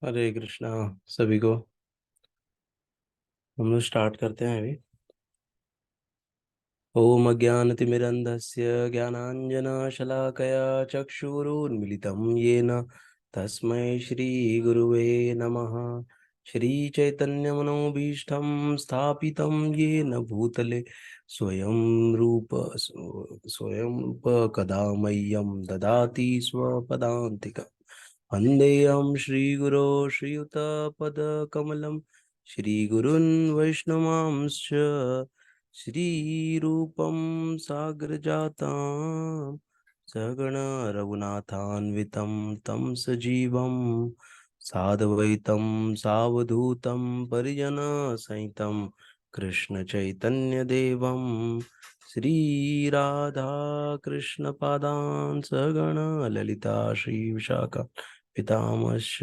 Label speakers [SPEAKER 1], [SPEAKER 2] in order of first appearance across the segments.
[SPEAKER 1] हरे कृष्णा सभी को। हम लोग स्टार्ट करते हैं अभी। ओम अज्ञानतिमिरन्धस्य ज्ञानाञ्जनशलाकया चक्षुरुन्मिलितं येन तस्मै श्रीगुरुवे नमः। श्रीचैतन्यमनोभीष्टं स्थापितं येन भूतले स्वयं रूप स्वयं रूप कदा मह्यं ददाति स्वपदान्तिकम्। वन्देऽहं श्रीगुरो श्रीयुतपदकमलं श्रीगुरुन् वैष्णवांश्च श्रीरूपं साग्रजातां सगण रघुनाथान्वितं तं सजीवं साद्वैतं सावधूतं परिजनसहितं कृष्णचैतन्यदेवं श्रीराधा कृष्णपादान् सगण ललिता श्रीविशाखा पितामहश्च।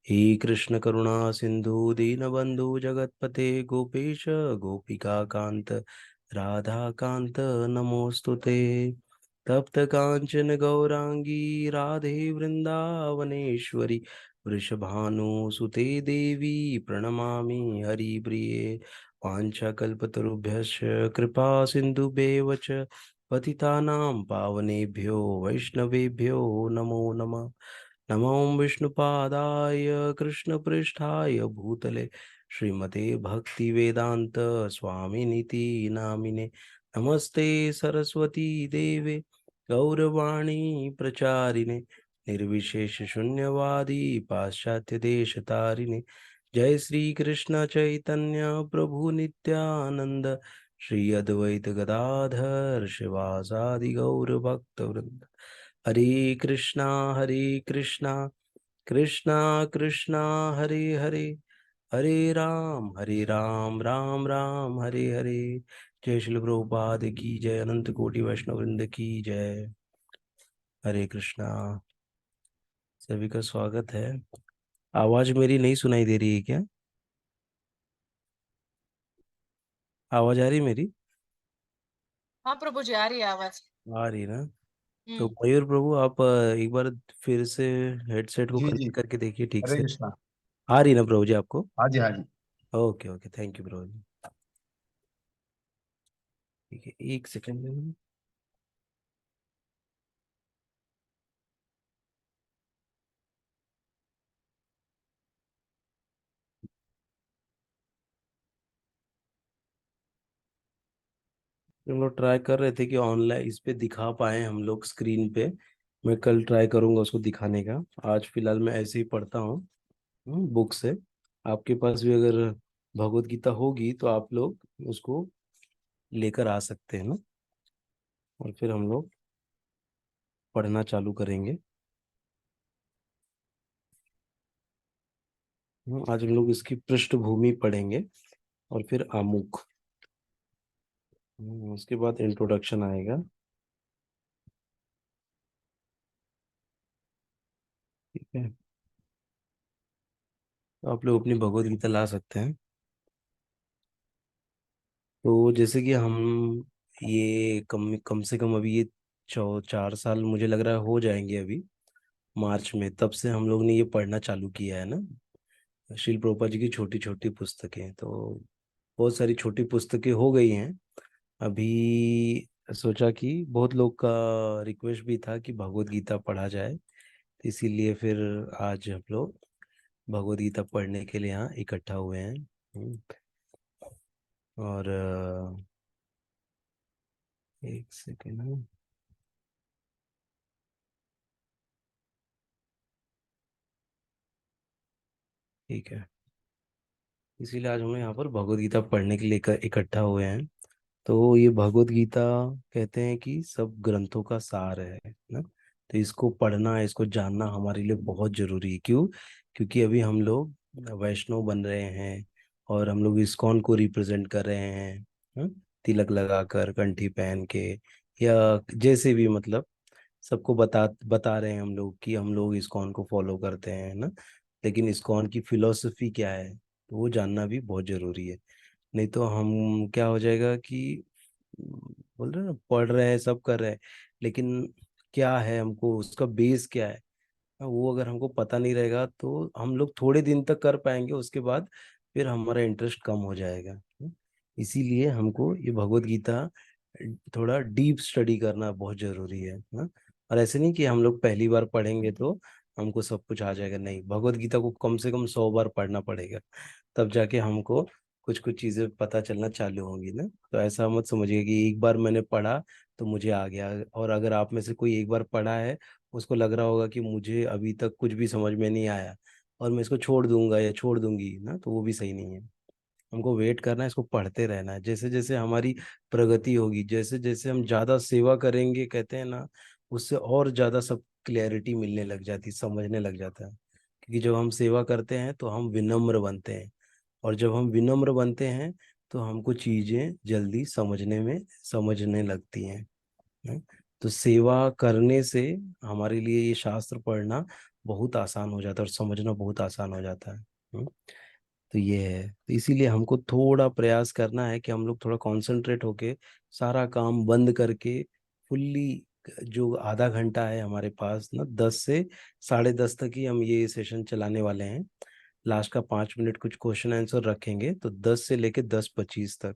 [SPEAKER 1] हे कृष्ण करुणा सिंधु दीनबंधु जगतपते गोपेश गोपिका कांत राधा कांत नमोस्तुते। तप्त कांचन गौरांगी राधे वृंदावनेश्वरी वृषभानुसुते देवी प्रणमामि हरिप्रिये। वाञ्छाकल्पतरुभ्यश्च कृपा सिन्धुभ्येव च पतितानां पावनेभ्यो वैष्णवेभ्यो नमो नमः। नमो विष्णुपादाय कृष्णपृष्ठाय भूतले श्रीमते भक्तिवेदांत स्वामिनिति नामिने। नमस्ते सरस्वती देवे गौरवाणी प्रचारिणे निर्विशेष शून्यवादी पाश्चात्य देश तारिणे। जय श्री कृष्ण चैतन्य प्रभु नित्यानंद श्री अद्वैत गदाधर शिवासादि गौर भक्त वृंद। हरे कृष्णा कृष्णा कृष्णा हरे हरे हरे राम राम राम हरे हरे। जय श्री प्रभुपाद की जय। अनंत कोटि वैष्णव वृंद की जय। हरे कृष्णा। सभी का स्वागत है। आवाज मेरी नहीं सुनाई दे रही है क्या? आवाज आ रही है मेरी?
[SPEAKER 2] हाँ प्रभु जी, आ रही है आवाज।
[SPEAKER 1] आ रही है ना? तो
[SPEAKER 2] हम्म।
[SPEAKER 1] मयूर प्रभु आप एक बार फिर से हेडसेट को
[SPEAKER 3] जी जी।
[SPEAKER 1] कनेक्ट करके देखिए ठीक
[SPEAKER 3] हरे
[SPEAKER 1] से।
[SPEAKER 3] कृष्णा।
[SPEAKER 1] आ रही है ना प्रभु जी आपको?
[SPEAKER 3] हाँ जी हाँ जी।
[SPEAKER 1] ओके ओके, थैंक यू प्रभु जी। ठीक है, एक सेकंड। हम लोग ट्राई कर रहे थे कि ऑनलाइन इस पे दिखा पाए हम लोग स्क्रीन पे। मैं कल ट्राई करूंगा उसको दिखाने का। आज फिलहाल मैं ऐसे ही पढ़ता हूँ बुक से। आपके पास भी अगर भगवत गीता होगी तो आप लोग उसको लेकर आ सकते हैं ना, और फिर हम लोग पढ़ना चालू करेंगे। आज हम लोग इसकी पृष्ठभूमि पढ़ेंगे और फिर आमुख। उसके बाद इंट्रोडक्शन आएगा। ठीक है, तो आप लोग अपनी भगवत गीता ला सकते हैं। तो जैसे कि हम ये कम कम से कम अभी ये 4 साल मुझे लग रहा है हो जाएंगे अभी। मार्च में तब से हम लोग ने ये पढ़ना चालू किया है ना, श्रील प्रभुपाद जी की छोटी छोटी पुस्तकें। तो बहुत सारी छोटी पुस्तकें हो गई हैं अभी। सोचा कि बहुत लोग का रिक्वेस्ट भी था कि भगवत गीता पढ़ा जाए, तो इसीलिए फिर आज हम लोग भगवत गीता पढ़ने के लिए यहाँ इकट्ठा हुए हैं। और एक सेकेंड। ठीक है, इसीलिए आज हम लोग यहाँ पर भगवत गीता पढ़ने के लिए इकट्ठा हुए हैं। तो ये भगवत गीता कहते हैं कि सब ग्रंथों का सार है ना। तो इसको पढ़ना, इसको जानना हमारे लिए बहुत जरूरी है। क्यों? क्योंकि अभी हम लोग वैष्णव बन रहे हैं और हम लोग इस्कॉन को रिप्रेजेंट कर रहे हैं। हाँ? तिलक लगाकर, कंठी पहन के, या जैसे भी मतलब सबको बता बता रहे हैं हम लोग कि हम लोग इस्कॉन को फॉलो करते हैं ना। लेकिन इस्कॉन की फिलॉसफी क्या है, तो वो जानना भी बहुत जरूरी है। नहीं तो हम क्या हो जाएगा कि बोल रहे हैं ना, पढ़ रहे हैं सब कर रहे हैं, लेकिन क्या है, हमको उसका बेस क्या है, वो अगर हमको पता नहीं रहेगा तो हम लोग थोड़े दिन तक कर पाएंगे, उसके बाद फिर हमारा इंटरेस्ट कम हो जाएगा। इसीलिए हमको ये भगवत गीता थोड़ा डीप स्टडी करना बहुत जरूरी है ना। और ऐसे नहीं कि हम लोग पहली बार पढ़ेंगे तो हमको सब कुछ आ जाएगा, नहीं, भगवत गीता को कम से कम 100 बार पढ़ना पड़ेगा, तब जाके हमको कुछ कुछ चीजें पता चलना चालू होंगी ना। तो ऐसा मत समझिए कि एक बार मैंने पढ़ा तो मुझे आ गया। और अगर आप में से कोई एक बार पढ़ा है, उसको लग रहा होगा कि मुझे अभी तक कुछ भी समझ में नहीं आया और मैं इसको छोड़ दूंगा या छोड़ दूंगी ना, तो वो भी सही नहीं है। हमको वेट करना है, इसको पढ़ते रहना है। जैसे जैसे हमारी प्रगति होगी, जैसे जैसे हम ज्यादा सेवा करेंगे, कहते हैं ना, उससे और ज्यादा सब क्लैरिटी मिलने लग जाती, समझने लग जाता है। क्योंकि जब हम सेवा करते हैं तो हम विनम्र बनते हैं, और जब हम विनम्र बनते हैं तो हमको चीजें जल्दी समझने लगती हैं। हैं? तो सेवा करने से हमारे लिए ये शास्त्र पढ़ना बहुत आसान हो जाता है और समझना बहुत आसान हो जाता है। तो ये है, तो इसीलिए हमको थोड़ा प्रयास करना है कि हम लोग थोड़ा कंसंट्रेट होके सारा काम बंद करके फुल्ली, जो आधा घंटा है हमारे पास ना, 10 से 10:30 तक ही हम ये सेशन चलाने वाले हैं। लास्ट का 5 मिनट कुछ क्वेश्चन आंसर रखेंगे, तो 10 से लेके 10:25 तक,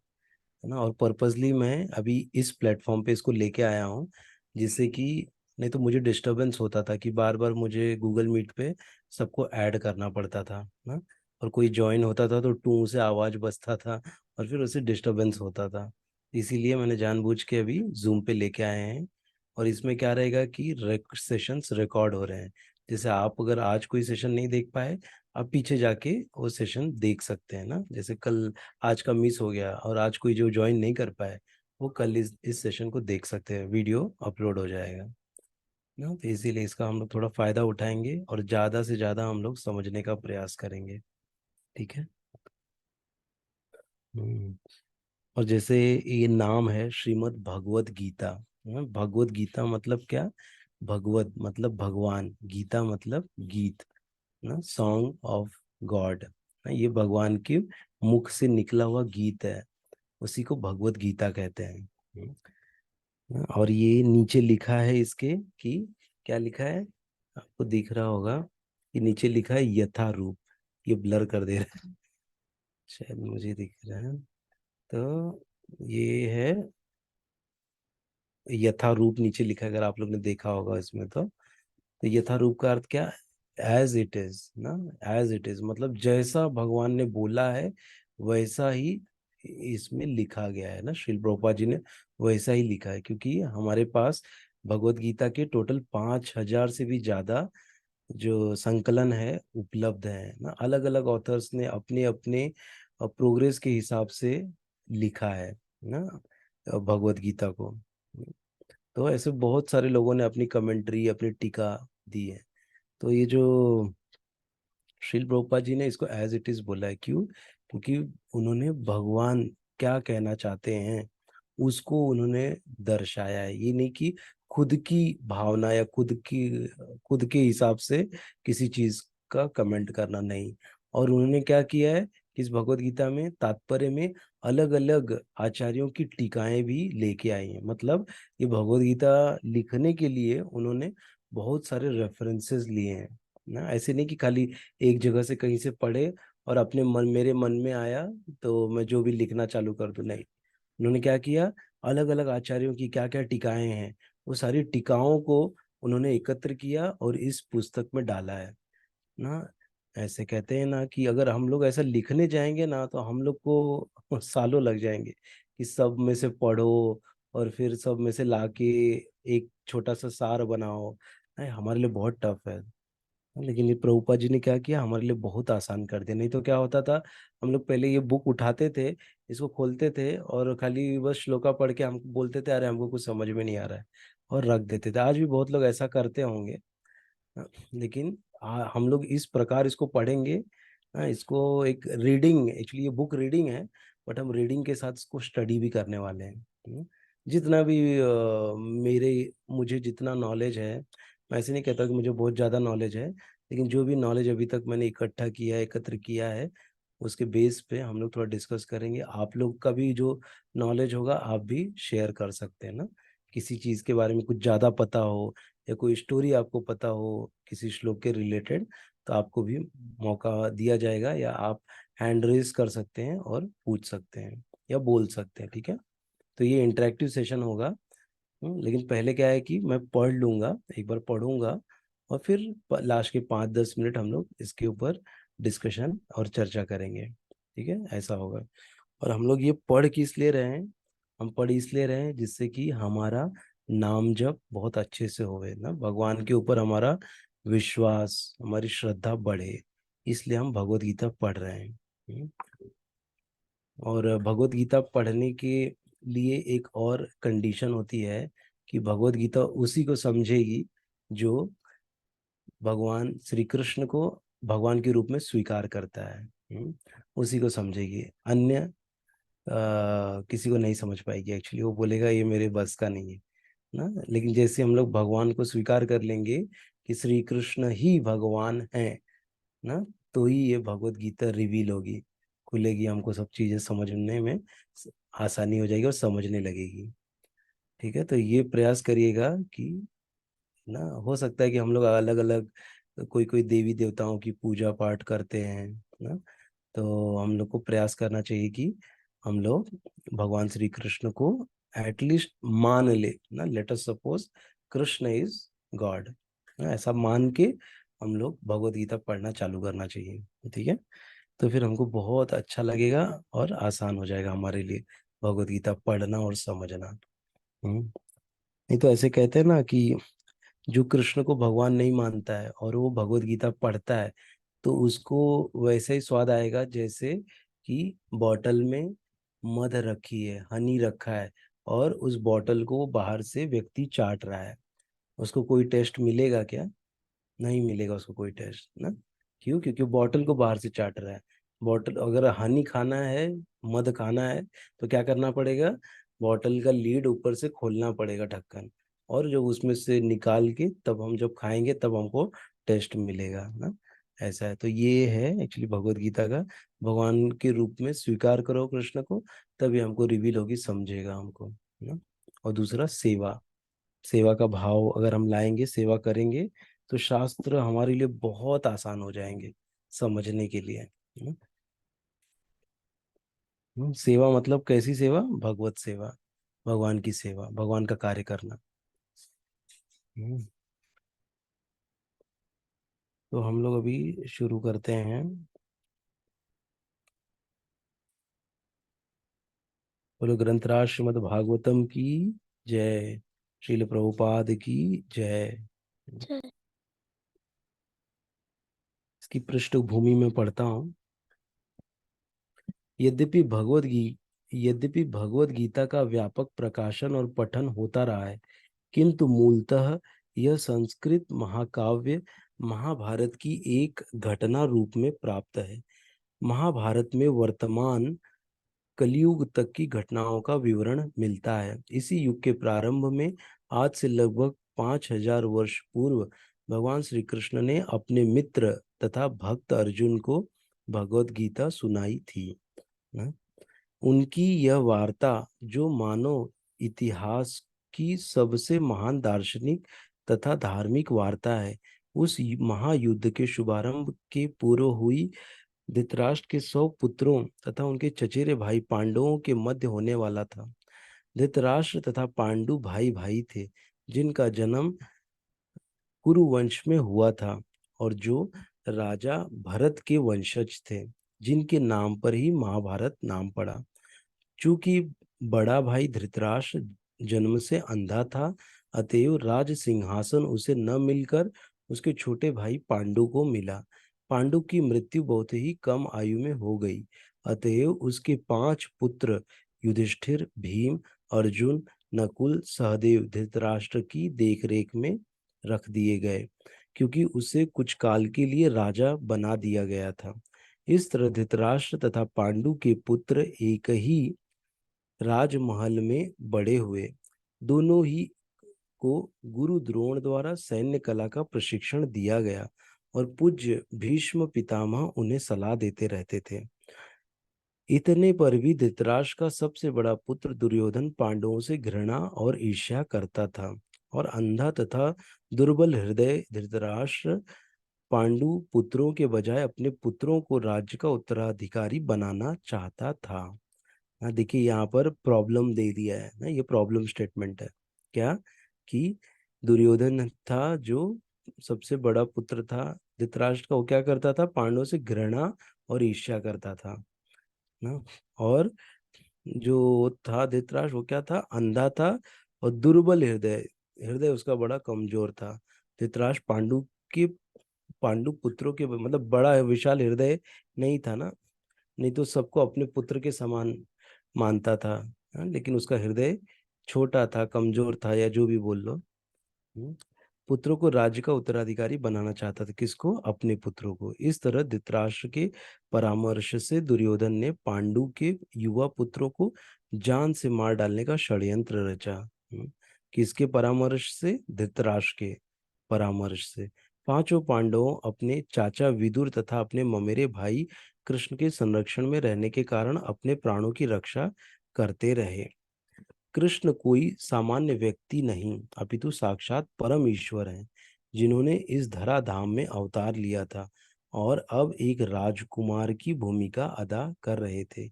[SPEAKER 1] है ना। और पर्पसली मैं अभी इस प्लेटफॉर्म पे इसको लेके आया हूँ, जिससे कि नहीं तो मुझे डिस्टरबेंस होता था कि बार बार मुझे गूगल मीट पे सबको ऐड करना पड़ता था ना, और कोई ज्वाइन होता था तो टू से आवाज बजता था और फिर उससे डिस्टरबेंस होता था। इसीलिए मैंने जानबूझ के अभी जूम पे लेके आए हैं। और इसमें क्या रहेगा कि सेशंस रिकॉर्ड हो रहे हैं। जैसे आप अगर आज कोई सेशन नहीं देख पाए, आप पीछे जाके वो सेशन देख सकते हैं ना। जैसे कल आज का मिस हो गया और आज कोई जो ज्वाइन नहीं कर पाए, वो कल इस सेशन को देख सकते हैं, वीडियो अपलोड हो जाएगा ना। तो इसीलिए इसका हम लोग थोड़ा फायदा उठाएंगे और ज्यादा से ज्यादा हम लोग समझने का प्रयास करेंगे। ठीक है। हम्म। और जैसे ये नाम है श्रीमद् भगवत गीता। भगवत गीता मतलब क्या? भगवत मतलब भगवान, गीता मतलब गीत ना, सॉन्ग ऑफ गॉड। ये भगवान के मुख से निकला हुआ गीत है, उसी को भगवत गीता कहते हैं। और ये नीचे लिखा है इसके कि क्या लिखा है, आपको दिख रहा होगा कि नीचे लिखा है यथा रूप। ये ब्लर कर दे रहा है, शायद मुझे दिख रहा है। तो ये है यथा रूप, नीचे लिखा है, अगर आप लोग ने देखा होगा इसमें तो यथा रूप का अर्थ क्या? एज इट इज ना। एज इट इज मतलब जैसा भगवान ने बोला है वैसा ही इसमें लिखा गया है ना। श्रील प्रभुपाद जी ने वैसा ही लिखा है, क्योंकि हमारे पास भगवत गीता के टोटल 5,000 से भी ज्यादा जो संकलन है उपलब्ध है ना। अलग अलग ऑथर्स ने अपने अपने प्रोग्रेस के हिसाब से लिखा है ना भगवत गीता को। तो ऐसे बहुत सारे लोगों ने अपनी कमेंट्री, अपनी टीका दी है। तो ये जो श्रील प्रभुपाद जी ने इसको एज इट इज बोला है, क्यों? क्योंकि उन्होंने भगवान क्या कहना चाहते हैं उसको उन्होंने दर्शाया है। ये नहीं कि खुद की भावना या खुद के हिसाब से किसी चीज का कमेंट करना, नहीं। और उन्होंने क्या किया है कि इस भगवत गीता में तात्पर्य में अलग अलग आचार्यों की टीकाएं भी लेके आई हैं। मतलब ये भगवत गीता लिखने के लिए उन्होंने बहुत सारे रेफरेंसेस लिए हैं ना। ऐसे नहीं कि खाली एक जगह से कहीं से पढ़े और अपने मन, मेरे मन में आया तो मैं जो भी लिखना चालू कर दूं, नहीं। उन्होंने क्या किया, अलग अलग आचार्यों की क्या क्या टीकाएं हैं, वो सारी टीकाओं को उन्होंने एकत्र किया और इस पुस्तक में डाला है ना। ऐसे कहते हैं ना कि अगर हम लोग ऐसा लिखने जाएंगे ना तो हम लोग को सालों लग जाएंगे कि सब में से पढ़ो और फिर सब में से लाके एक छोटा सा सार बनाओ। नहीं, हमारे लिए बहुत टफ है। लेकिन ये प्रभुपाद जी ने क्या किया, हमारे लिए बहुत आसान कर दिया। नहीं तो क्या होता था, हम लोग पहले ये बुक उठाते थे, इसको खोलते थे और खाली बस श्लोका पढ़ के हम बोलते थे अरे हमको कुछ समझ में नहीं आ रहा है, और रख देते थे। आज भी बहुत लोग ऐसा करते होंगे। लेकिन हम लोग इस प्रकार इसको पढ़ेंगे। इसको एक रीडिंग, एक्चुअली ये बुक रीडिंग है, बट हम रीडिंग के साथ इसको स्टडी भी करने वाले हैं। जितना भी मेरे मुझे जितना नॉलेज है, मैं ऐसे नहीं कहता कि मुझे बहुत ज़्यादा नॉलेज है, लेकिन जो भी नॉलेज अभी तक मैंने इकट्ठा किया है, एकत्र किया है, उसके बेस पे हम लोग थोड़ा डिस्कस करेंगे। आप लोग का भी जो नॉलेज होगा आप भी शेयर कर सकते हैं ना। किसी चीज के बारे में कुछ ज्यादा पता हो या कोई स्टोरी आपको पता हो किसी श्लोक के रिलेटेड, तो आपको भी मौका दिया जाएगा, या आप हैंड रेज कर सकते हैं और पूछ सकते हैं या बोल सकते हैं, ठीक है। तो ये इंटरेक्टिव सेशन होगा। लेकिन पहले क्या है कि मैं पढ़ लूंगा, एक बार पढ़ूंगा, और फिर लास्ट के 5-10 मिनट हम लोग इसके ऊपर डिस्कशन और चर्चा करेंगे, ठीक है, ऐसा होगा। और हम लोग ये पढ़ किस लिए रहे हैं? हम पढ़ इसलिए रहे हैं जिससे कि हमारा नाम जप बहुत अच्छे से होवे ना, भगवान के ऊपर हमारा विश्वास, हमारी श्रद्धा बढ़े, इसलिए हम भगवत गीता पढ़ रहे हैं। हम्म। और भगवत गीता पढ़ने के लिए एक और कंडीशन होती है कि भगवत गीता उसी को समझेगी जो भगवान श्री कृष्ण को भगवान के रूप में स्वीकार करता है। उसी को समझेगी, अन्य किसी को नहीं समझ पाएगी। एक्चुअली वो बोलेगा ये मेरे बस का नहीं है ना। लेकिन जैसे हम लोग भगवान को स्वीकार कर लेंगे कि श्री कृष्ण ही भगवान है ना, तो ही ये भगवत गीता रिवील होगी, खुलेगी, हमको सब चीजें समझने में आसानी हो जाएगी और समझने लगेगी। ठीक है, तो ये प्रयास करिएगा कि ना, हो सकता है कि हम लोग अलग अलग कोई कोई देवी देवताओं की पूजा पाठ करते हैं ना, तो हम लोग को प्रयास करना चाहिए कि हम लोग भगवान श्री कृष्ण को एटलीस्ट मान ले ना, let us suppose Krishna is God, ऐसा मान के हम लोग भगवत गीता पढ़ना चालू करना चाहिए, ठीक है। तो फिर हमको बहुत अच्छा लगेगा और आसान हो जाएगा हमारे लिए भगवत गीता पढ़ना और समझना। नहीं तो ऐसे कहते हैं ना कि जो कृष्ण को भगवान नहीं मानता है और वो भगवत गीता पढ़ता है, तो उसको वैसे ही स्वाद आएगा जैसे कि बॉटल में मध रखी है, हनी रखा है, और उस बॉटल को बाहर से व्यक्ति चाट रहा है। उसको कोई टेस्ट मिलेगा क्या? नहीं मिलेगा उसको कोई टेस्ट ना। क्यों? क्योंकि बॉटल को बाहर से चाट रहा है। बॉटल, अगर हनी खाना है, मध खाना है, तो क्या करना पड़ेगा? बॉटल का लीड ऊपर से खोलना पड़ेगा, ढक्कन, और जो उसमें से निकाल के तब हम जब खाएंगे तब हमको टेस्ट मिलेगा ना। ऐसा है, तो ये है एक्चुअली भगवत गीता का। भगवान के रूप में स्वीकार करो कृष्ण को, तभी हमको रिवील होगी, समझेगा हमको ना। और दूसरा सेवा, सेवा का भाव अगर हम लाएंगे, सेवा करेंगे, तो शास्त्र हमारे लिए बहुत आसान हो जाएंगे समझने के लिए। सेवा मतलब कैसी सेवा? भगवत सेवा, भगवान की सेवा, भगवान का कार्य करना। हम्म, तो हम लोग अभी शुरू करते हैं। बोलो ग्रंथराज श्रीमद् भागवतम की जय। श्रील प्रभुपाद की जय।
[SPEAKER 2] जय।
[SPEAKER 1] इसकी पृष्ठभूमि में पढ़ता हूँ। यद्यपि यद्यपि भगवत गीता का व्यापक प्रकाशन और पठन होता रहा है, किंतु मूलतः यह संस्कृत महाकाव्य महाभारत की एक घटना रूप में प्राप्त है। महाभारत में वर्तमान कलयुग तक की घटनाओं का विवरण मिलता है। इसी युग के प्रारंभ में, आज से लगभग 5000 वर्ष पूर्व, भगवान श्री कृष्ण ने अपने मित्र तथा भक्त अर्जुन को भगवत गीता सुनाई थी ना। उनकी यह वार्ता, जो मानव इतिहास की सबसे महान दार्शनिक तथा धार्मिक वार्ता है, उस महायुद्ध के शुभारंभ के पूर्व हुई, धृतराष्ट्र के 100 पुत्रों तथा उनके चचेरे भाई पांडवों के मध्य होने वाला था। धृतराष्ट्र तथा पांडु भाई भाई थे, जिनका जन्म कुरुवंश में हुआ था, और जो राजा भरत के वंशज थे, जिनके नाम पर ही महाभारत नाम पड़ा। चूंकि बड़ा भाई धृतराष्ट्र जन्म से अंधा था, अतएव राज सिंहासन उसे न मिलकर उसके छोटे भाई पांडु को मिला। पांडु की मृत्यु बहुत ही कम आयु में हो गई, अतएव उसके 5 पुत्र युधिष्ठिर, भीम, अर्जुन, नकुल, सहदेव धृतराष्ट्र की देखरेख में रख दिए गए, क्योंकि उसे कुछ काल के लिए राजा बना दिया गया था। इस तरह धृतराष्ट्र तथा पांडु के पुत्र एक ही राजमहल में बड़े हुए। दोनों ही को गुरु द्रोण द्वारा सैन्य कला का प्रशिक्षण दिया गया, और पूज्य भीष्म पितामह उन्हें सलाह देते रहते थे। इतने पर भी धृतराष्ट्र का सबसे बड़ा पुत्र दुर्योधन पांडवों से घृणा और ईर्ष्या करता था, और अंधा तथा दुर्बल हृदय धृतराष्ट्र पांडु पुत्रों के बजाय अपने पुत्रों को राज्य का उत्तराधिकारी बनाना चाहता था। हाँ, देखिए यहाँ पर प्रॉब्लम दे दिया है ना, ये प्रॉब्लम स्टेटमेंट है। क्या? कि दुर्योधन था जो सबसे बड़ा पुत्र था धृतराष्ट्र का, वो क्या करता था? पांडवों से घृणा और ईर्ष्या करता था ना। और जो था धृतराष्ट्र, वो क्या था? अंधा था और दुर्बल हृदय, हृदय उसका बड़ा कमजोर था। धृतराष्ट्र के पांडु पुत्रों के मतलब बड़ा विशाल हृदय नहीं था ना, नहीं तो सबको अपने पुत्र के समान मानता था। हाँ, लेकिन उसका हृदय छोटा था, कमजोर था, या जो भी बोल लो। हम्म, पुत्रों को राज्य का उत्तराधिकारी बनाना चाहता था। किसको? अपने पुत्रों को। इस तरह धृतराष्ट्र के परामर्श से दुर्योधन ने पांडु के युवा पुत्रों को जान से मार डालने का षड्यंत्र रचा। किसके परामर्श से? धृतराष्ट्र के परामर्श से। पांचों पांडवों अपने चाचा विदुर तथा अपने ममेरे भाई कृष्ण के संरक्षण में रहने के कारण अपने प्राणों की रक्षा करते रहे। कृष्ण कोई सामान्य व्यक्ति नहीं, अपितु साक्षात परम ईश्वर हैं, जिन्होंने इस धरा धाम में अवतार लिया था और अब एक राजकुमार की भूमिका अदा कर रहे थे।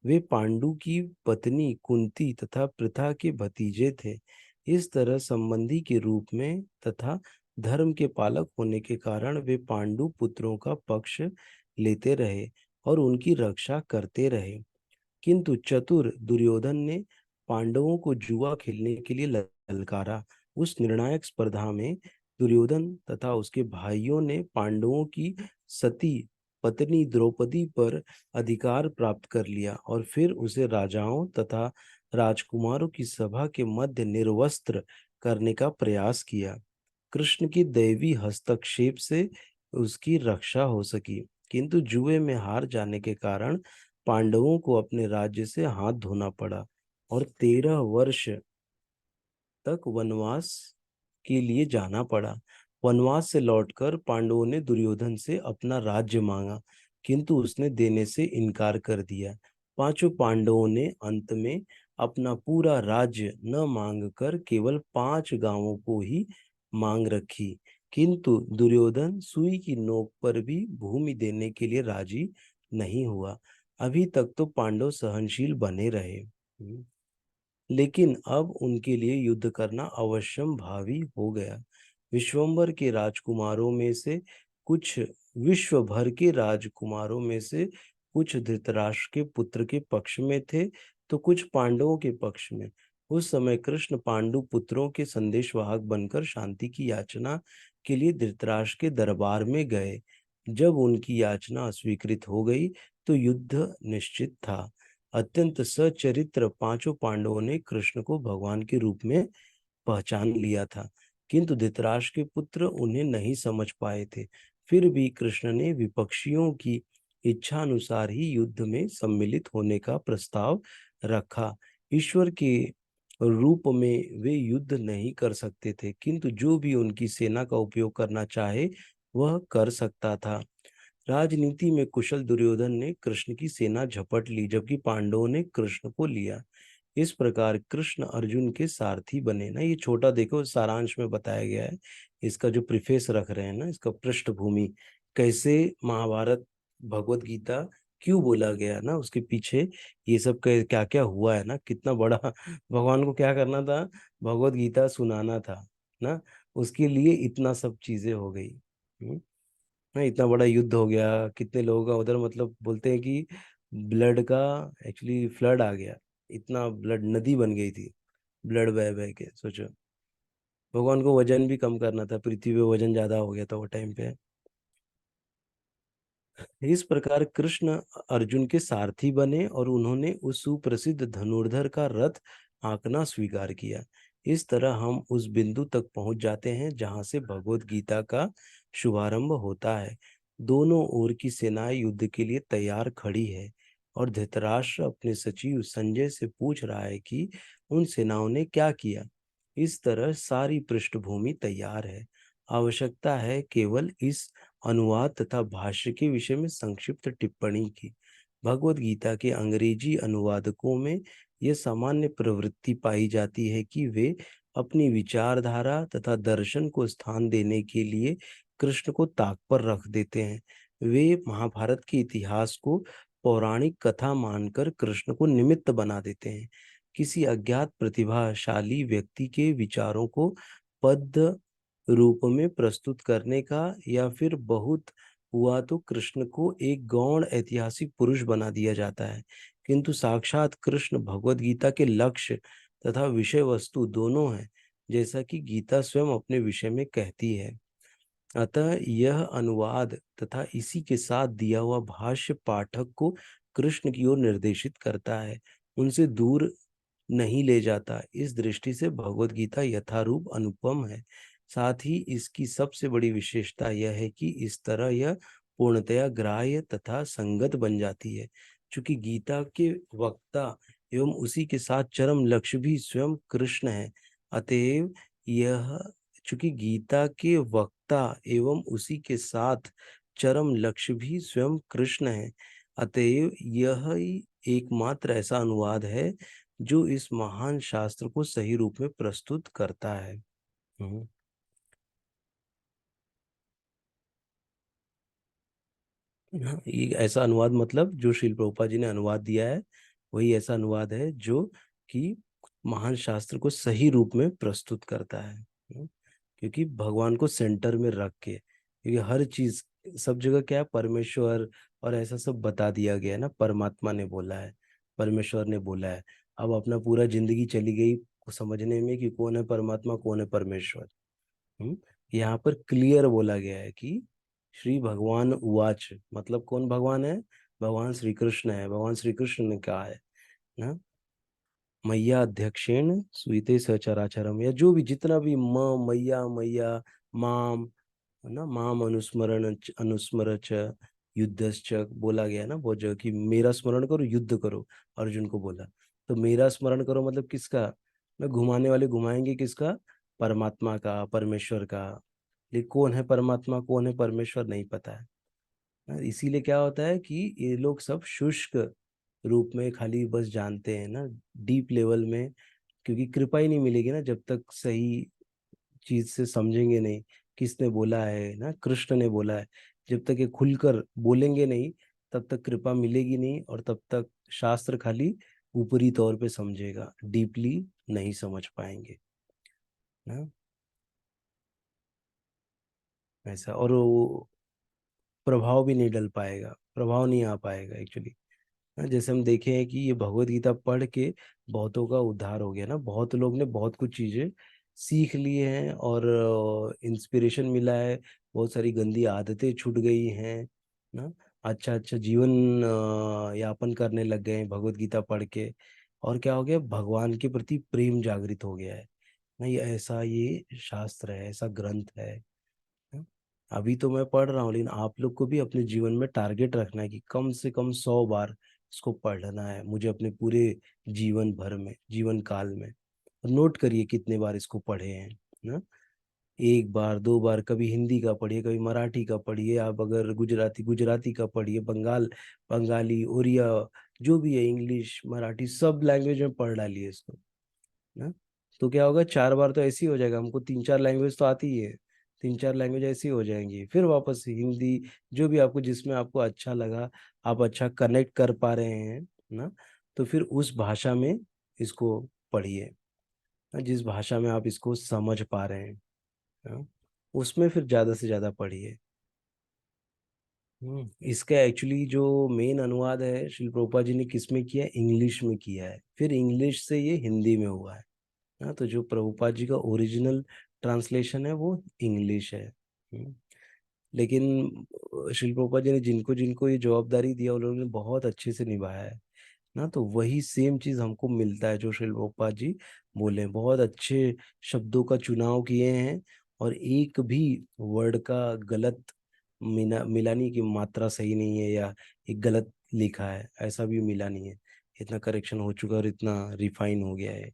[SPEAKER 1] वे पांडु की पत्नी कुंती तथा पृथा के भतीजे थे। इस तरह संबंधी के रूप में तथा धर्म के पालक होने के कारण वे पांडु पुत्रों का पक्ष लेते रहे और उनकी रक्षा करते रहे। किंतु चतुर दुर्योधन ने पांडवों को जुआ खेलने के लिए ललकारा। उस निर्णायक स्पर्धा में दुर्योधन तथा उसके भाइयों ने पांडवों की सती पत्नी द्रौपदी पर अधिकार प्राप्त कर लिया और फिर उसे राजाओं तथा राजकुमारों की सभा के मध्य निर्वस्त्र करने का प्रयास किया। कृष्ण की दैवी हस्तक्षेप से उसकी रक्षा हो सकी, किंतु जुए में हार जाने के कारण पांडवों को अपने राज्य से हाथ धोना पड़ा और 13 वर्ष तक वनवास के लिए जाना पड़ा। वनवास से लौटकर पांडवों ने दुर्योधन से अपना राज्य मांगा, किंतु उसने देने से इनकार कर दिया। पांचों पांडवों ने अंत में अपना पूरा राज्य न मांगकर केवल 5 गांवों को ही मांग रखी। किंतु दुर्योधन सुई की नोक पर भी भूमि देने के लिए राजी नहीं हुआ। अभी तक तो पांडव सहनशील बने रहे, लेकिन अब उनके लिए युद्ध करना अवश्यम भावी हो गया। विश्वंभर के राजकुमारों में से कुछ विश्व भर के राजकुमारों में से कुछ धृतराष्ट्र के पुत्र के पक्ष में थे, तो कुछ पांडवों के पक्ष में। उस समय कृष्ण पांडु पुत्रों के संदेशवाहक बनकर शांति की याचना के लिए धृतराष्ट्र के दरबार में गए। जब उनकी याचना अस्वीकृत हो गई तो युद्ध निश्चित था। अत्यंत सचरित्र पांचों पांडवों ने कृष्ण को भगवान के रूप में पहचान लिया था, किंतु धृतराष्ट्र के पुत्र उन्हें नहीं समझ पाए थे। फिर भी कृष्ण ने विपक्षियों की इच्छा अनुसार ही युद्ध में सम्मिलित होने का प्रस्ताव रखा। ईश्वर के रूप में वे युद्ध नहीं कर सकते थे, किंतु जो भी उनकी सेना का उपयोग करना चाहे वह कर सकता था। राजनीति में कुशल दुर्योधन ने कृष्ण की सेना झपट ली, जबकि पांडवों ने कृष्ण को लिया। इस प्रकार कृष्ण अर्जुन के सारथी बने ना। ये छोटा देखो सारांश में बताया गया है, इसका जो प्रिफेस रख रहे हैं ना, इसका पृष्ठभूमि, कैसे महाभारत भगवत गीता क्यों बोला गया ना, उसके पीछे ये सब क्या क्या हुआ है ना, कितना बड़ा भगवान को क्या करना था? भगवत गीता सुनाना था ना, उसके लिए इतना सब चीजें हो गई। हाँ, इतना बड़ा युद्ध हो गया, कितने लोगों का उधर, मतलब बोलते हैं कि ब्लड का एक्चुअली फ्लड आ गया, इतना ब्लड नदी बन गई थी, ब्लड बह बह के। सोचो, भगवान को वजन भी कम करना था, पृथ्वी पे वजन ज्यादा हो गया था वो टाइम पे। इस प्रकार कृष्ण अर्जुन के सारथी बने और उन्होंने उस सुप्रसिद्ध धनुर्धर का रथ हाँकना स्वीकार किया। इस तरह हम उस बिंदु तक पहुंच जाते हैं जहां से भगवत गीता का शुभारंभ होता है। दोनों ओर की सेनाएं युद्ध के लिए तैयार खड़ी है और धृतराष्ट्र अपने सचिव संजय से पूछ रहा है कि उन सेनाओं ने क्या किया। इस तरह सारी पृष्ठभूमि तैयार है। आवश्यकता है केवल इस अनुवाद तथा भाष्य के विषय में संक्षिप्त टिप्पणी की। भगवत गीता के अंग्रेजी अनुवादकों में यह सामान्य प्रवृत्ति पाई जाती है कि वे अपनी विचारधारा तथा दर्शन को स्थान देने के लिए कृष्ण को ताक पर रख देते हैं। वे महाभारत के इतिहास को पौराणिक कथा मानकर कृष्ण को निमित्त बना देते हैं। किसी अज्ञात प्रतिभाशाली व्यक्ति के विचारों को पद रूप में प्रस्तुत करने का या फिर बहुत हुआ तो कृष्ण को एक गौण ऐतिहासिक पुरुष बना दिया जाता है। किंतु साक्षात कृष्ण भगवत गीता के लक्ष्य तथा विषय वस्तु दोनों है, जैसा कि गीता स्वयं अपने विषय में कहती है। अतः यह अनुवाद तथा इसी के साथ दिया हुआ भाष्य पाठक को कृष्ण की ओर निर्देशित करता है, उनसे दूर नहीं ले जाता। इस दृष्टि से भगवत गीता यथारूप अनुपम है। साथ ही इसकी सबसे बड़ी विशेषता यह है कि इस तरह यह पूर्णतया ग्राह्य तथा संगत बन जाती है। चूंकि गीता के वक्ता एवं उसी के साथ चरम लक्ष्य भी स्वयं कृष्ण है, अतएव यह चूंकि गीता के वक्ता एवं उसी के साथ चरम लक्ष्य भी स्वयं कृष्ण है, अतएव यह ही एकमात्र ऐसा अनुवाद है जो इस महान शास्त्र को सही रूप में प्रस्तुत करता है। हम्म। हाँ, ये ऐसा अनुवाद मतलब जो श्रील प्रभुपाद जी ने अनुवाद दिया है, वही ऐसा अनुवाद है जो कि महान शास्त्र को सही रूप में प्रस्तुत करता है। क्योंकि भगवान को सेंटर में रख के, क्योंकि हर चीज सब जगह क्या है, परमेश्वर और ऐसा सब बता दिया गया है ना, परमात्मा ने बोला है, परमेश्वर ने बोला है। अब अपना पूरा जिंदगी चली गई समझने में कि कौन है परमात्मा कौन है परमेश्वर। हम्म। यहाँ पर क्लियर बोला गया है कि श्री भगवान उवाच, मतलब कौन भगवान है, भगवान श्री कृष्ण है। भगवान श्री कृष्ण ने कहा है ना, मैया अध्यक्षेण सुईते सचराचरम, या जो भी जितना भी मैया मैया माम, है ना, माम अनुस्मरण अनुस्मर च युद्धश्च बोला गया ना बहुत जगह कि मेरा स्मरण करो युद्ध करो, अर्जुन को बोला। तो मेरा स्मरण करो मतलब किसका, ना घुमाने वाले घुमाएंगे किसका, परमात्मा का, परमेश्वर का। लेकिन कौन है परमात्मा कौन है परमेश्वर नहीं पता है ना। इसीलिए क्या होता है कि ये लोग सब शुष्क रूप में खाली बस जानते हैं ना, डीप लेवल में, क्योंकि कृपा ही नहीं मिलेगी ना जब तक सही चीज से समझेंगे नहीं। किसने बोला है ना, कृष्ण ने बोला है। जब तक ये खुलकर बोलेंगे नहीं तब तक कृपा मिलेगी नहीं, और तब तक शास्त्र खाली ऊपरी तौर पे समझेगा, डीपली नहीं समझ पाएंगे ना। ऐसा, और वो प्रभाव भी नहीं डल पाएगा, प्रभाव नहीं आ पाएगा एक्चुअली। जैसे हम देखे हैं कि ये भगवत गीता पढ़ के बहुतों का उद्धार हो गया ना, बहुत लोग ने बहुत कुछ चीजें सीख ली हैं और इंस्पिरेशन मिला है, बहुत सारी गंदी आदतें छूट गई हैं ना। अच्छा अच्छा जीवन यापन करने लग गए हैं भगवत गीता पढ़ के। और क्या हो गया, भगवान के प्रति प्रेम जागृत हो गया है ना। ये ऐसा ये शास्त्र है, ऐसा ग्रंथ है ना? अभी तो मैं पढ़ रहा हूँ, लेकिन आप लोग को भी अपने जीवन में टारगेट रखना है कि कम से कम 100 बार इसको पढ़ना है मुझे अपने पूरे जीवन भर में, जीवन काल में। नोट करिए कितने बार इसको पढ़े हैं ना। एक बार दो बार, कभी हिंदी का पढ़िए, कभी मराठी का पढ़िए, आप अगर गुजराती गुजराती का पढ़िए, बंगाली उड़िया, जो भी है, इंग्लिश मराठी सब लैंग्वेज में पढ़ डालिए इसको ना। तो क्या होगा, 4 बार तो ऐसे ही हो जाएगा, हमको 3 4 लैंग्वेज तो आती ही है, 3 4 लैंग्वेज ऐसी हो जाएंगी, फिर वापस हिंदी, जो भी आपको जिसमें आपको अच्छा लगा, आप अच्छा कनेक्ट कर पा रहे हैं ना, तो फिर उस भाषा में इसको पढ़िए ना, जिस भाषा में आप इसको समझ पा रहे हैं ना, उसमें फिर ज्यादा से ज्यादा पढ़िए। इसका एक्चुअली जो मेन अनुवाद है श्री प्रभुपाद जी ने किस में किया है, इंग्लिश में किया है, फिर इंग्लिश से ये हिंदी में हुआ है ना। तो जो प्रभुपाद जी का ओरिजिनल ट्रांसलेशन है वो इंग्लिश है। लेकिन श्री प्रभुपाद जी ने जिनको जिनको ये जवाबदारी दिया उन लोगों ने बहुत अच्छे से निभाया है ना। तो वही सेम चीज हमको मिलता है जो श्री प्रभुपाद जी बोले, बहुत अच्छे शब्दों का चुनाव किए हैं, और एक भी वर्ड का गलत मिलानी की मात्रा सही नहीं है, या एक गलत लिखा है ऐसा भी मिला नहीं है। इतना करेक्शन हो चुका है और इतना रिफाइन हो गया है।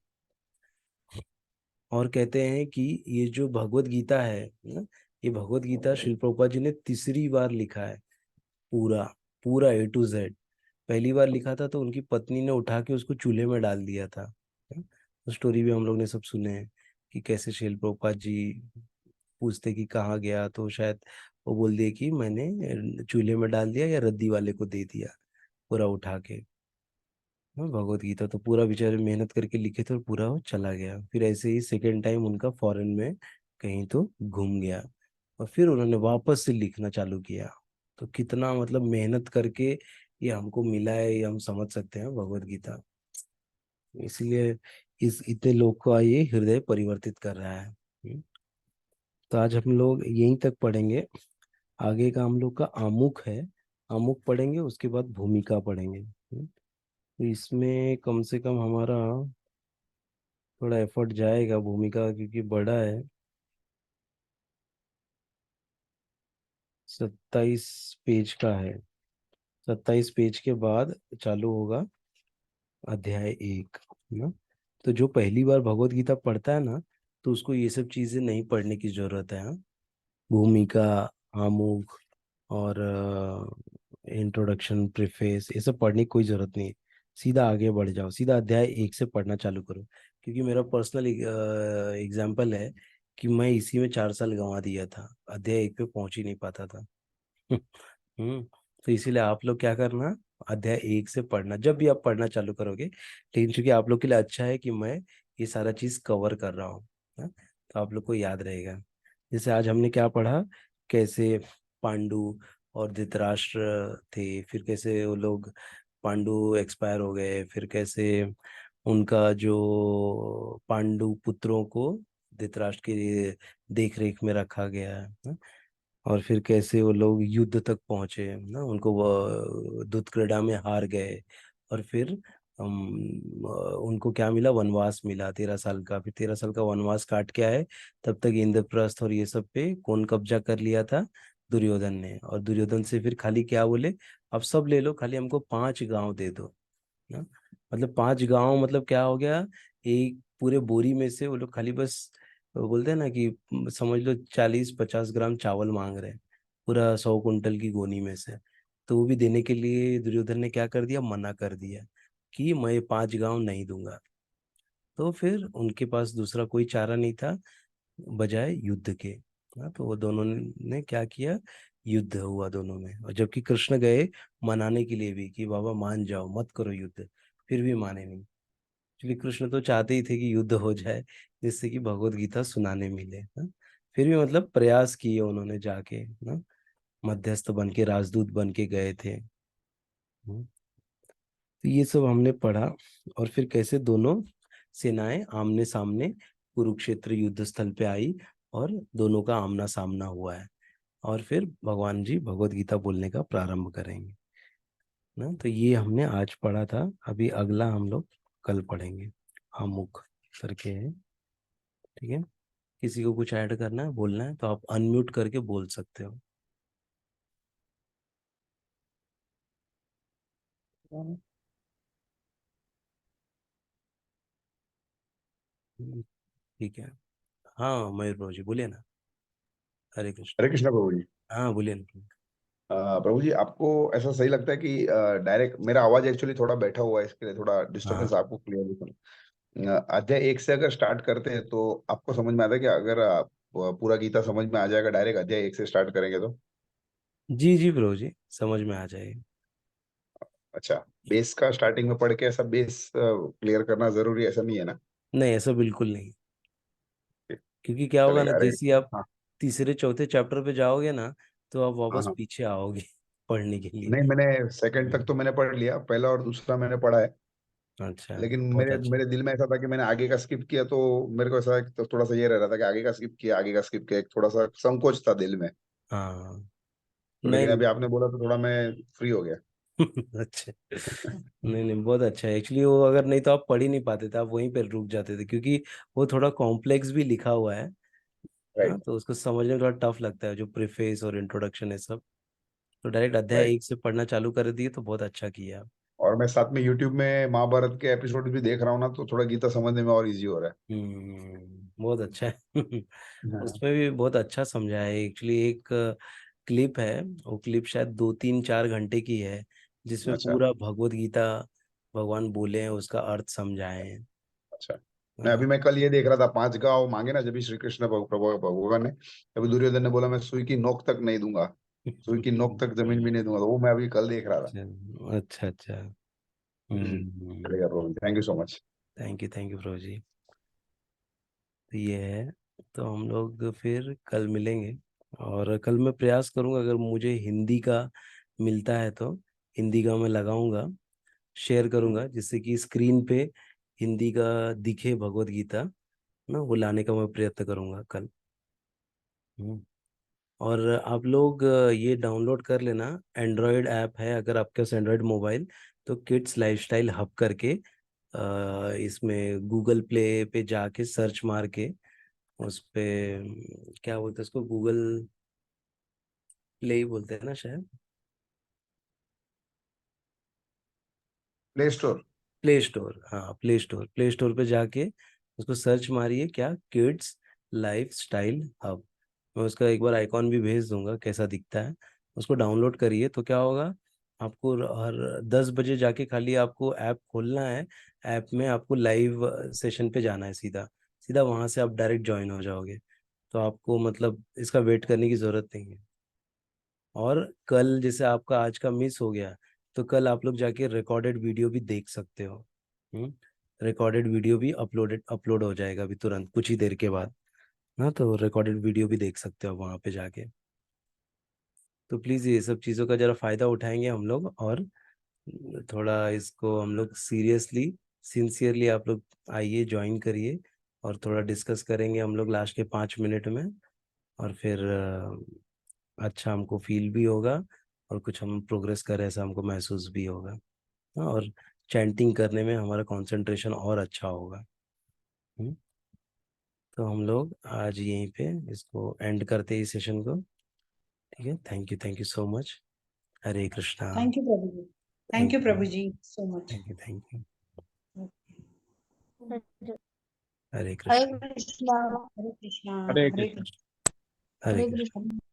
[SPEAKER 1] और कहते हैं कि ये जो भगवत गीता है ना, ये भगवत गीता श्रील प्रभुपाद जी ने तीसरी बार लिखा है, पूरा पूरा A to Z। पहली बार लिखा था तो उनकी पत्नी ने उठा के उसको चूल्हे में डाल दिया था। तो स्टोरी भी हम लोग ने सब सुने हैं कि कैसे शिल प्रभुपाद जी पूछते कि कहाँ गया, तो शायद वो बोल दिए कि मैंने चूल्हे में डाल दिया या रद्दी वाले को दे दिया पूरा उठा के। भगवत गीता तो पूरा बेचारे मेहनत करके लिखे थे और पूरा वो चला गया। फिर ऐसे ही सेकेंड टाइम उनका फॉरेन में कहीं तो घूम गया, और फिर उन्होंने वापस से लिखना चालू किया। तो कितना मतलब मेहनत करके ये हमको मिला है, ये हम समझ सकते हैं भगवत गीता। इसलिए इस इतने लोग का ये हृदय परिवर्तित कर रहा है। तो आज हम लोग यहीं तक पढ़ेंगे। आगे का हम लोग का आमुख है, आमुख पढ़ेंगे, उसके बाद भूमिका पढ़ेंगे। तो इसमें कम से कम हमारा थोड़ा एफर्ट जाएगा भूमिका, क्योंकि बड़ा है। 27 पेज का है। 27 पेज के बाद चालू होगा अध्याय 1 ना। तो जो पहली बार भगवत गीता पढ़ता है ना, तो उसको ये सब चीजें नहीं पढ़ने की जरूरत है, हाँ। भूमिका, आमुख और इंट्रोडक्शन, प्रीफेस, ये सब पढ़ने की कोई जरूरत नहीं है। सीधा आगे बढ़ जाओ, सीधा अध्याय 1 से पढ़ना चालू करो। क्योंकि मेरा पर्सनल एग्जाम्पल है कि मैं इसी में 4 साल गंवा दिया था, अध्याय 1 पे पहुंच ही नहीं पाता था। तो इसीलिए आप लोग क्या करना, अध्याय 1 से पढ़ना जब भी आप पढ़ना चालू करोगे। लेकिन चूंकि आप लोग के लिए अच्छा है कि मैं ये सारा चीज कवर कर रहा हूँ, हाँ, तो आप लोग को याद रहेगा। जैसे आज हमने क्या पढ़ा, कैसे पांडु और धृतराष्ट्र थे, फिर कैसे वो लोग, पांडु एक्सपायर हो गए, फिर कैसे उनका जो पांडु पुत्रों को धृतराष्ट्र के देख रेख में रखा गया है, हाँ? और फिर कैसे वो लोग युद्ध तक पहुंचे ना, उनको वो दुष्ट क्रीड़ा में हार गए। और फिर उनको क्या मिला, वनवास मिला 13 साल का। फिर 13 साल का वनवास काट के आए, तब तक इंद्रप्रस्थ और ये सब पे कौन कब्जा कर लिया था, दुर्योधन ने। और दुर्योधन से फिर खाली क्या बोले, अब सब ले लो, खाली हमको 5 गांव दे दो ना। मतलब 5 गांव, मतलब क्या हो गया, एक पूरे बोरी में से वो लोग खाली बस, वो बोलते हैं ना कि समझ लो 40-50 ग्राम चावल मांग रहे हैं, पूरा 100 कुंटल की गोनी में से। तो वो भी देने के लिए दुर्योधन ने क्या कर दिया, मना कर दिया कि मैं ये 5 गांव नहीं दूंगा। तो फिर उनके पास दूसरा कोई चारा नहीं था बजाय युद्ध के। हाँ, तो वो दोनों ने क्या किया, युद्ध हुआ दोनों में। और जबकि कृष्ण गए मनाने के लिए भी कि बाबा मान जाओ, मत करो युद्ध, फिर भी माने नहीं। श्री कृष्ण तो चाहते ही थे कि युद्ध हो जाए, जिससे कि भगवत गीता सुनाने मिले, हाँ? फिर भी मतलब प्रयास किए उन्होंने जाके ना, मध्यस्थ बन के, राजदूत बन के गए थे। तो ये सब हमने पढ़ा। और फिर कैसे दोनों सेनाएं आमने सामने कुरुक्षेत्र युद्ध स्थल पे आई, और दोनों का आमना सामना हुआ है। और फिर भगवान जी भगवत गीता बोलने का प्रारंभ करेंगे ना। तो ये हमने आज पढ़ा था। अभी अगला हम लोग कल पढ़ेंगे, आमुख करके है। ठीक है, किसी को कुछ ऐड करना है, बोलना है, तो आप अनम्यूट करके बोल सकते हो। ठीक है। हाँ मयूर प्रभु जी बोलिए ना। हरे कृष्ण।
[SPEAKER 3] हरे कृष्णा प्रभु जी।
[SPEAKER 1] हाँ बोलिए ना।
[SPEAKER 3] प्रभु जी, आपको ऐसा सही लगता है कि डायरेक्ट मेरा आवाज एक्चुअली थोड़ा बैठा हुआ है, इसके लिए थोड़ा डिस्टरबेंस
[SPEAKER 1] हाँ
[SPEAKER 3] आपको क्लियरली सुन। अध्याय 1 से अगर स्टार्ट करते हैं तो आपको समझ में आता है कि अगर आप पूरा गीता समझ में आ जाएगा, डायरेक्ट अध्याय 1 से स्टार्ट करेंगे तो?
[SPEAKER 1] जी जी प्रभु जी, समझ में आ जाएगी।
[SPEAKER 3] अच्छा, बेस का स्टार्टिंग में पढ़ के ऐसा बेस क्लियर करना जरूरी है, ऐसा नहीं है ना?
[SPEAKER 1] नहीं ऐसा बिल्कुल नहीं। क्योंकि क्या होगा ना,
[SPEAKER 3] चलेगा, अरे।
[SPEAKER 1] जैसे ही आप
[SPEAKER 3] हाँ,
[SPEAKER 1] तीसरे चौथे चैप्टर पे जाओगे ना, तो आप
[SPEAKER 3] हाँ,
[SPEAKER 1] वापस
[SPEAKER 3] हाँ।
[SPEAKER 1] पीछे आओगे पढ़ने के लिए।
[SPEAKER 3] नहीं, मैंने सेकंड तक
[SPEAKER 1] हम्म,
[SPEAKER 3] तो मैंने पढ़ लिया, पहला और दूसरा मैंने पढ़ा है।
[SPEAKER 1] अच्छा,
[SPEAKER 3] लेकिन
[SPEAKER 1] बहुत
[SPEAKER 3] मेरे
[SPEAKER 1] अच्छा।
[SPEAKER 3] मेरे दिल में ऐसा था कि मैंने आगे का स्किप किया, तो मेरे को ऐसा तो थोड़ा सा ये रह रहा था कि आगे का स्किप किया, आगे का स्किप किया, एक थोड़ा सा संकोच था दिल में।
[SPEAKER 1] हाँ,
[SPEAKER 3] तो
[SPEAKER 1] नहीं
[SPEAKER 3] लेकिन
[SPEAKER 1] नहीं।
[SPEAKER 3] अभी आपने बोला तो थोड़ा मैं फ्री हो गया।
[SPEAKER 1] अच्छा, नहीं नहीं, बहुत अच्छा है एक्चुअली। वो अगर नहीं तो आप पढ़ ही नहीं पाते थे, आप वहीं पर रुक जाते थे, क्योंकि वो थोड़ा कॉम्प्लेक्स भी लिखा हुआ है ना,
[SPEAKER 3] राइट।
[SPEAKER 1] तो उसको समझने में थोड़ा टफ लगता है, जो प्रीफेस और इंट्रोडक्शन है सब। तो डायरेक्ट
[SPEAKER 3] राइट।
[SPEAKER 1] अध्याय 1 से पढ़ना चालू कर दिए, तो बहुत अच्छा किया।
[SPEAKER 3] और मैं साथ में यूट्यूब में महाभारत के एपिसोड भी देख रहा हूँ ना, तो थोड़ा गीता समझने में और इजी हो रहा
[SPEAKER 1] बहुत अच्छा है।
[SPEAKER 3] है। हाँ।
[SPEAKER 1] उसमें भी बहुत अच्छा समझा है एक्चुअली। एक क्लिप है, वो क्लिप शायद 2-3-4 घंटे की है, जिसमें
[SPEAKER 3] अच्छा
[SPEAKER 1] पूरा भगवत गीता भगवान बोले हैं, उसका अर्थ समझाए हैं।
[SPEAKER 3] अच्छा।
[SPEAKER 1] हाँ।
[SPEAKER 3] मैं कल ये देख रहा था, 5 गांव मांगे ना जब भी श्री कृष्ण प्रभु भगवान ने, तभी दुर्योधन ने बोला मैं सुई की नोक तक नहीं दूंगा, सुई की नोक तक जमीन भी नहीं दूंगा। तो वो मैं अभी कल देख रहा था।
[SPEAKER 1] अच्छा अच्छा।
[SPEAKER 3] चलेगा Rohan, thank you so much.
[SPEAKER 1] Thank you प्रभु जी। तो ये है। तो हम लोग फिर कल मिलेंगे। और कल मैं प्रयास करूंगा, अगर मुझे हिंदी का मिलता है तो हिंदी का मैं लगाऊंगा, शेयर करूंगा, जिससे कि स्क्रीन पे हिंदी का दिखे भगवत गीता ना, वो लाने का मैं प्रयत्न करूंगा कल। हम्म। और आप लोग ये डाउनलोड कर लेना, एंड्रॉयड ऐप है अगर आपके पास एंड्रॉयड मोबाइल, तो किड्स लाइफस्टाइल हब करके इसमें गूगल प्ले पे जाके सर्च मार के उस पे क्या बोलते हैं उसको, गूगल प्ले ही बोलते हैं ना शायद।
[SPEAKER 3] Play store.
[SPEAKER 1] प्ले स्टोर, हाँ प्ले स्टोर पे जाके उसको सर्च मारिए, क्या, किड्स लाइफ स्टाइल हब। मैं उसका एक बार आइकॉन भी भेज दूंगा कैसा दिखता है। उसको डाउनलोड करिए तो क्या होगा, आपको हर 10 बजे जाके खाली आपको ऐप खोलना है। ऐप में आपको लाइव सेशन पे जाना है, सीधा सीधा वहां से आप डायरेक्ट ज्वाइन हो जाओगे। तो आपको मतलब इसका वेट करने की जरूरत नहीं है। और कल जैसे आपका आज का मिस हो गया, तो कल आप लोग जाके रिकॉर्डेड वीडियो भी देख सकते हो। रिकॉर्डेड वीडियो भी अपलोड हो जाएगा अभी तुरंत कुछ ही देर के बाद ना, तो रिकॉर्डेड वीडियो भी देख सकते हो वहाँ पे जाके। तो प्लीज़ ये सब चीज़ों का ज़रा फ़ायदा उठाएंगे हम लोग, और थोड़ा इसको हम लोग सीरियसली सिंसियरली आप लोग आइए, ज्वाइन करिए, और थोड़ा डिस्कस करेंगे हम लोग लास्ट के 5 मिनट में। और फिर अच्छा हमको फील भी होगा, और कुछ हम प्रोग्रेस कर रहे हैं ऐसा हमको महसूस भी होगा। हाँ, और चैंटिंग करने में हमारा कंसंट्रेशन और अच्छा होगा। हम्म, तो हम लोग आज यहीं पे इसको एंड करते हैं इस सेशन को। ठीक है, thank you so much. Hare Krishna.
[SPEAKER 2] Thank you प्रभु जी। थैंक
[SPEAKER 1] थैंक
[SPEAKER 2] यू
[SPEAKER 1] यू
[SPEAKER 2] प्रभु जी so much.
[SPEAKER 1] Thank you.
[SPEAKER 4] Hare
[SPEAKER 1] Hare Krishna.
[SPEAKER 4] Krishna.
[SPEAKER 2] Hare Krishna.
[SPEAKER 3] Hare
[SPEAKER 2] Hare
[SPEAKER 3] Krishna.
[SPEAKER 2] Krishna.
[SPEAKER 1] Hare
[SPEAKER 4] Hare
[SPEAKER 1] Krishna.
[SPEAKER 4] Krishna.